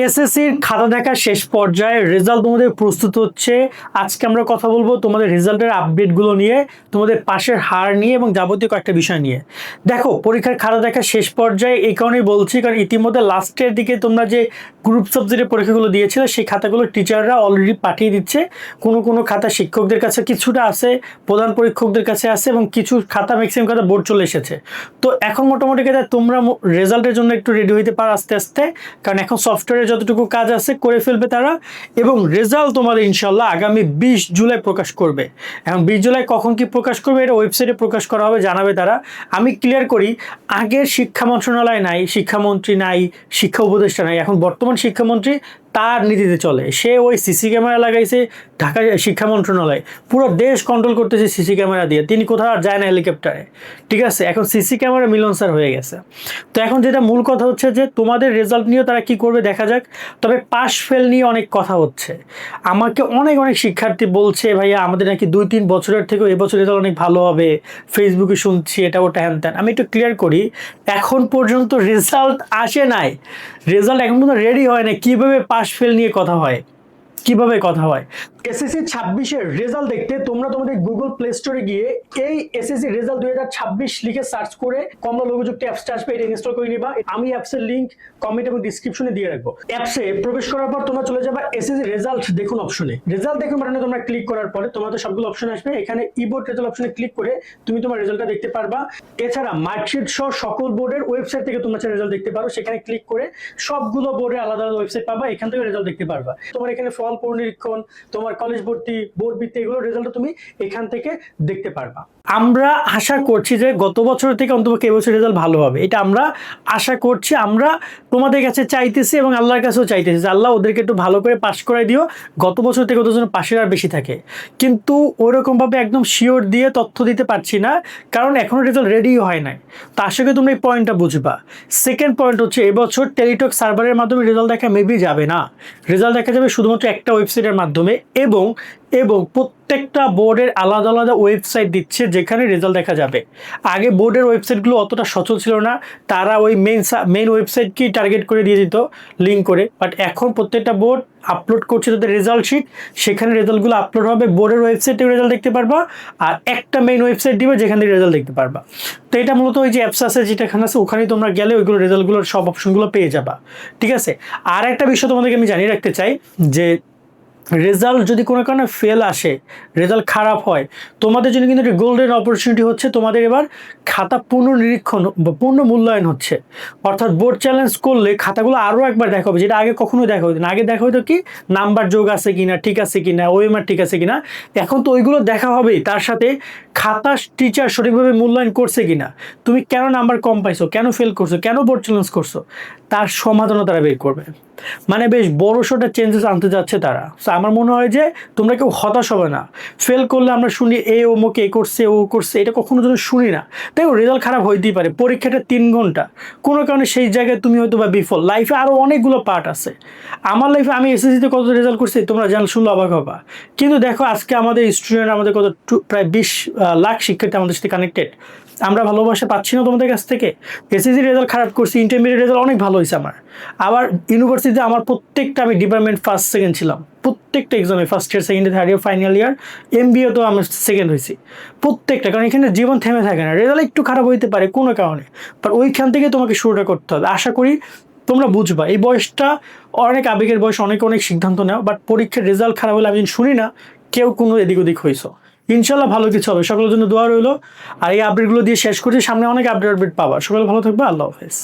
এসএসসির খাতা দেখা শেষ পর্যায়ে রেজাল্ট তোমাদের প্রস্তুত হচ্ছে। আজকে আমরা কথা বলবো তোমাদের রেজাল্টের আপডেটগুলো নিয়ে, তোমাদের পাশের হার নিয়ে এবং যাবতীয় কয়েকটা বিষয় নিয়ে। দেখো, পরীক্ষার খাতা দেখা শেষ পর্যায়ে এই কারণেই বলছি, কারণ ইতিমধ্যে লাস্টের দিকে তোমরা যে গ্রুপ সাবজেক্টের পরীক্ষাগুলো দিয়েছিলে সেই খাতাগুলো টিচাররা অলরেডি পাঠিয়ে দিচ্ছে। কোনো খাতা শিক্ষকদের কাছে কিছুটা আছে, প্রধান পরীক্ষকদের কাছে আছে, এবং কিছু খাতা ম্যাক্সিমাম খাতা বোর্ড চলে এসেছে। তো এখন মোটামুটি কথা তোমরা রেজাল্টের জন্য একটু রেডি হইতে পারো আস্তে আস্তে, কারণ এখন সফটওয়্যারে যতটুকু কাজ আছে করে ফেলবে তারা, এবং রেজাল্ট তোমাদের ইনশাল্লাহ আগামী 20 জুলাই প্রকাশ করবে। এখন 20 জুলাই কখন কি প্রকাশ করবে এটা ওয়েবসাইটে প্রকাশ করা হবে, জানাবে তারা। আমি ক্লিয়ার করি, আগের শিক্ষা মন্ত্রণালয় নাই, শিক্ষামন্ত্রী নাই, শিক্ষা উপদেষ্টা নাই, এখন বর্তমান শিক্ষামন্ত্রী তার নীতিতে চলে। সে ওই সিসি ক্যামেরা লাগাইছে, ঢাকা শিক্ষা মন্ত্রণালয় পুরো দেশ কন্ট্রোল করতেছে সিসি ক্যামেরা দিয়ে। তিনি কোথাও আর যায় না হেলিকপ্টারে, ঠিক আছে? এখন সিসি ক্যামেরা মিলনসার হয়ে গেছে। তো এখন যেটা মূল কথা হচ্ছে যে তোমাদের রেজাল্ট নিয়েও তারা কি করবে দেখা যাক। তবে পাস ফেল নিয়ে অনেক কথা হচ্ছে। আমাকে অনেক শিক্ষার্থী বলছে, ভাইয়া আমাদের নাকি 2-3 বছরের থেকেও এবছর রেজাল্ট অনেক ভালো হবে, ফেসবুকে শুনছি এটা ওটা হ্যান ত্যান। আমি একটু ক্লিয়ার করি, এখন পর্যন্ত রেজাল্ট আসে নাই, রেজাল্ট এখন পর্যন্ত রেডি হয় না। কীভাবে পাস ফেল নিয়ে কথা হয়, কিভাবে কথা হয়? এসএসসি 26-এর রেজাল্ট দেখতে তোমরা তোমাদের গুগল প্লে স্টোরে গিয়ে এই এসএসসি রেজাল্ট 2026 লিখে সার্চ করে কমলা লোগোযুক্ত অ্যাপসটা আসবে, এটা ইনস্টল করে নিবা। আমি অ্যাপসের লিংক কমেন্ট এবং ডিসক্রিপশনে দিয়ে রাখবো। অ্যাপসে প্রবেশ করার পর তোমরা চলে যাবা এসএসসি রেজাল্ট দেখুন অপশনে। রেজাল্ট দেখুন বাটনে তোমরা ক্লিক করার পরে তোমাদের সবগুলো অপশন আসবে। এখানে ই-বোর্ড রেজাল্ট অপশনে ক্লিক করে তুমি তোমার রেজাল্টটা দেখতে পারবা। এছাড়া মার্কশিট সহ সকল বোর্ডের ওয়েবসাইট থেকে তোমরা রেজাল্ট দেখতে পারো। সেখানে ক্লিক করে সবগুলো বোর্ডে আলাদা আলাদা ওয়েবসাইট পাবা, এখান থেকে রেজাল্ট দেখতে পারবা। তোমার এখানে ফল পুনরীক্ষণ, তোমার কলেজ ভর্তি, বোর্ড ভিত্তি, এগুলো রেজাল্ট তুমি এখান থেকে দেখতে পারবা। আমরা আশা করছি যে গত বছর থেকে অন্তত এবছর রেজাল্ট ভালো হবে, এটা আমরা আশা করছি। আমরা তোমাদের কাছে চাইতেছি এবং আল্লাহর কাছেও চাইতেছি যে আল্লাহ ওদেরকে একটু ভালো করে পাস করাই দিও, গত বছর থেকে ওদের জন্য পাশের আর বেশি থাকে। কিন্তু ওইরকমভাবে একদম শিওর দিয়ে তথ্য দিতে পারছি না, কারণ এখনও রেজাল্ট রেডি হয় নাই। তো আশা করি তোমরা এই পয়েন্টটা বুঝবা। সেকেন্ড পয়েন্ট হচ্ছে, এবছর টেলিটক সার্ভারের মাধ্যমে রেজাল্ট দেখা মেবি যাবে না, রেজাল্ট দেখা যাবে শুধুমাত্র একটা ওয়েবসাইটের মাধ্যমে, এবং প্রত্যেকটা বোর্ডের আলাদা আলাদা ওয়েবসাইট দিচ্ছে যেখানে রেজাল্ট দেখা যাবে। আগে বোর্ডের ওয়েবসাইটগুলো অতটা সচল ছিল না, তারা ওই মেইন ওয়েবসাইটকেই টার্গেট করে দিয়ে দিত লিঙ্ক করে। বাট এখন প্রত্যেকটা বোর্ড আপলোড করছে তাদের রেজাল্ট শিট, সেখানে রেজাল্টগুলো আপলোড হবে, বোর্ডের ওয়েবসাইটে রেজাল্ট দেখতে পারবা, আর একটা মেইন ওয়েবসাইট দিবে যেখান থেকে রেজাল্ট দেখতে পারবা। তো এটা মূলত ওই যে অ্যাপস আছে যেটাখানে আছে, ওখানেই তোমরা গেলে ওইগুলো রেজাল্টগুলোর সব অপশনগুলো পেয়ে যাবা, ঠিক আছে? আর একটা বিষয় তোমাদেরকে আমি জানিয়ে রাখতে চাই যে রেজাল্ট যদি কোনো কারণে ফেল আসে, রেজাল্ট খারাপ হয়, তোমাদের জন্য কিন্তু একটা গোল্ডেন অপরচুনিটি হচ্ছে। তোমাদের এবার খাতা পুনর্নিরীক্ষণ বা পুনর্মূল্যায়ন হচ্ছে। অর্থাৎ বোর্ড চ্যালেঞ্জ করলে খাতাগুলো আরও একবার দেখা হবে, যেটা আগে কখনোই দেখা হতো না। আগে দেখা হতো কি, নাম্বার যোগ আছে কিনা, ঠিক আছে কিনা, ওএমআর ঠিক আছে কিনা। এখন তো ওইগুলো দেখা হবেই, তার সাথে খাতা টিচার সঠিকভাবে মূল্যায়ন করছে কিনা, তুমি কেন নাম্বার কম পাইছো, কেন ফেল করছো, কেন বোর্ড চ্যালেঞ্জ করছো, তার সমাধানও তারা বের করবে। মানে বেশ বড়সড় চেঞ্জেস আনতে যাচ্ছে তারা। সো আমার মনে হয় যে তোমরা কেউ হতাশ হবে না। ফেল করলে আমরা শুনি এ অমুক এ করছে ও করছে, এটা কখনো যেন শুনি না। দেখো, রেজাল্ট খারাপ হইতেই পারে, পরীক্ষাটা 3 ঘন্টা, কোনো কারণে সেই জায়গায় তুমি হয়তো বা বিফল। লাইফে আরও অনেকগুলো পার্ট আছে। আমার লাইফে আমি এসএসসিতে কত রেজাল্ট করছি তোমরা শুনলে অবাক হবা। কিন্তু দেখো, আজকে আমাদের স্টুডেন্ট, আমাদের কত প্রায় 20 লাখ শিক্ষার্থী আমাদের সাথে কানেক্টেড। আমরা ভালোবাসা পাচ্ছি না তোমাদের কাছ থেকে। এসএসসি রেজাল্ট খারাপ করছি, ইন্টারমিডিয়েট রেজাল্ট অনেক ভালো হয়েছে আমার। আবার ইউনিভার্সিটিতে আমার প্রত্যেকটা, আমি ডিপার্টমেন্ট ফার্স্ট সেকেন্ড ছিলাম প্রত্যেকটা এক্সামে, first year, second year, third year, final year, MBA তো আমি সেকেন্ড হয়েছি প্রত্যেকটা। কারণ এখানে জীবন থেমে থাকে না, রেজাল্ট একটু খারাপ হইতে পারে কোনো কারণে, বাট ওইখান থেকে তোমাকে শুরুটা করতে হবে। আশা করি তোমরা বুঝবা, এই বয়সটা অনেক আবেগের বয়স, অনেক সিদ্ধান্ত নেওয়া। বাট পরীক্ষার রেজাল্ট খারাপ হলে আমি শুনি না কেউ কোনো এদিক ওদিক হয়েছ। ইনশাল্লাহ ভালো কিছু হবে, সকলের জন্য দোয়া রইলো। আর এই আপডেটগুলো দিয়ে শেষ করছি, সামনে অনেক আপডেট পাবা। সকলে ভালো থাকবে, আল্লাহ হাফেজ।